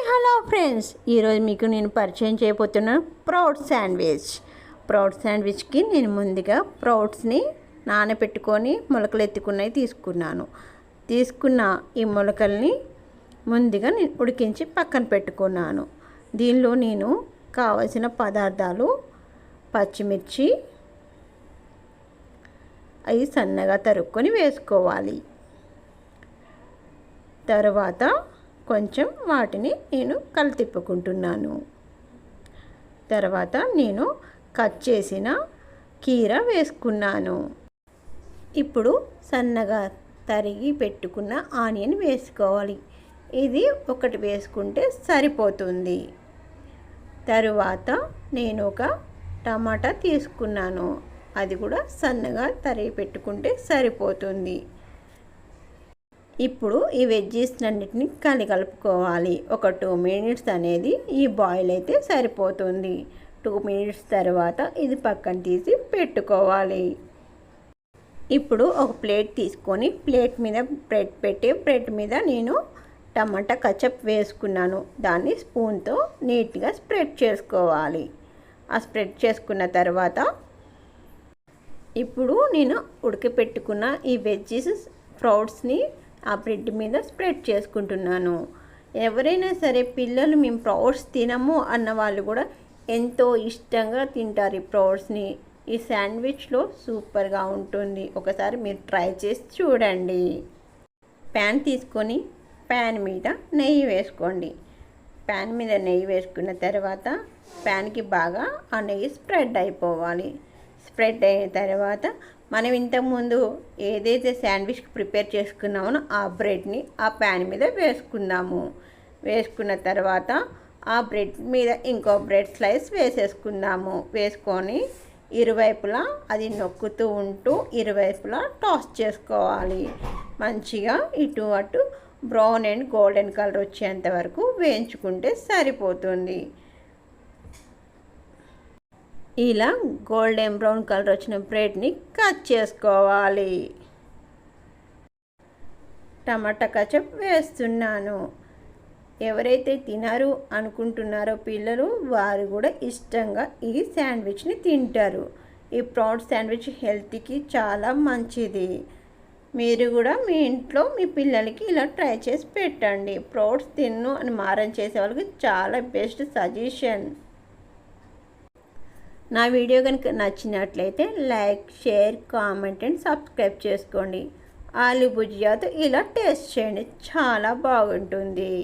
Hello friends, ఈరోజు మీకు నేను పరిచయం చేయబోతున్నాను ప్రౌడ్ శాండ్విచ్. ప్రౌడ్ శాండ్విచ్కి నేను ముందుగా ప్రౌడ్స్ని నానబెట్టుకొని మొలకలు ఎత్తుకున్నవి తీసుకున్న ఈ మొలకల్ని ముందుగా నేను ఉడికించి పక్కన పెట్టుకున్నాను. దీనిలో నేను కావలసిన పదార్థాలు పచ్చిమిర్చి అవి సన్నగా తరుక్కొని వేసుకోవాలి. తర్వాత కొంచెం వాటిని నేను కలితిప్పుకుంటున్నాను. తర్వాత నేను కట్ చేసిన కీర వేసుకున్నాను. ఇప్పుడు సన్నగా తరిగి పెట్టుకున్న ఆనియన్ వేసుకోవాలి. ఇది ఒకటి వేసుకుంటే సరిపోతుంది. తరువాత నేను ఒక టమాటా తీసుకున్నాను. అది కూడా సన్నగా తరిగి పెట్టుకుంటే సరిపోతుంది. ఇప్పుడు ఈ వెజ్జీస్ అన్నిటిని కలుపుకోవాలి. ఒక 2 మినిట్స్ అనేది ఈ బాయిల్ అయితే సరిపోతుంది. 2 మినిట్స్ తర్వాత ఇది పక్కన తీసి పెట్టుకోవాలి. ఇప్పుడు ఒక ప్లేట్ తీసుకొని ప్లేట్ మీద బ్రెడ్ పెట్టి బ్రెడ్ మీద నేను టమాటా కచప్ వేసుకున్నాను. దాన్ని స్పూన్తో నీట్గా స్ప్రెడ్ చేసుకోవాలి. ఆ స్ప్రెడ్ చేసుకున్న తర్వాత ఇప్పుడు నేను ఉడకపెట్టుకున్న ఈ వెజ్జీస్ స్ప్రౌట్స్ని ఆ బ్రెడ్ మీద స్ప్రెడ్ చేసుకుంటున్నాను. ఎవరైనా సరే పిల్లలు మేము స్ప్రౌట్స్ తినము అన్న వాళ్ళు కూడా ఎంతో ఇష్టంగా తింటారు ఈ స్ప్రౌట్స్ని. ఈ శాండ్విచ్లో సూపర్గా ఉంటుంది. ఒకసారి మీరు ట్రై చేసి చూడండి. ప్యాన్ తీసుకొని ప్యాన్ మీద నెయ్యి వేసుకోండి. ప్యాన్ మీద నెయ్యి వేసుకున్న తర్వాత ప్యాన్కి బాగా ఆ నెయ్యి స్ప్రెడ్ అయిపోవాలి. స్ప్రెడ్ అయిన తర్వాత మనం ఇంతకుముందు ఏదైతే శాండ్విచ్కి ప్రిపేర్ చేసుకున్నామో ఆ బ్రెడ్ని ఆ ప్యాన్ మీద వేసుకుందాము. వేసుకున్న తర్వాత ఆ బ్రెడ్ మీద ఇంకో బ్రెడ్ స్లైస్ వేసేసుకుందాము. వేసుకొని ఇరువైపులా అది నొక్కుతూ ఉంటూ ఇరువైపులా టాస్ చేసుకోవాలి. మంచిగా ఇటు అటు బ్రౌన్ అండ్ గోల్డెన్ కలర్ వచ్చేంత వరకు వేయించుకుంటే సరిపోతుంది. ఇలా గోల్డెన్ బ్రౌన్ కలర్ వచ్చిన బ్రెడ్ని కట్ చేసుకోవాలి. టమాటా కచప్ వేస్తున్నాను. ఎవరైతే తినరు అనుకుంటున్నారో పిల్లలు వారు కూడా ఇష్టంగా ఈ శాండ్విచ్ని తింటారు. ఈ ప్రౌడ్ శాండ్విచ్ హెల్త్కి చాలా మంచిది. మీరు కూడా మీ ఇంట్లో మీ పిల్లలకి ఇలా ట్రై చేసి పెట్టండి. ప్రౌడ్స్ తిన్ను అని మారం చేసే వాళ్ళకి చాలా బెస్ట్ సజెషన్. నా వీడియో కనుక నచ్చినట్లయితే like, share, comment and subscribe చేసుకోండి. ఆలు భుజియాతో ఇలా టేస్ట్ చేయండి, చాలా బాగుంటుంది.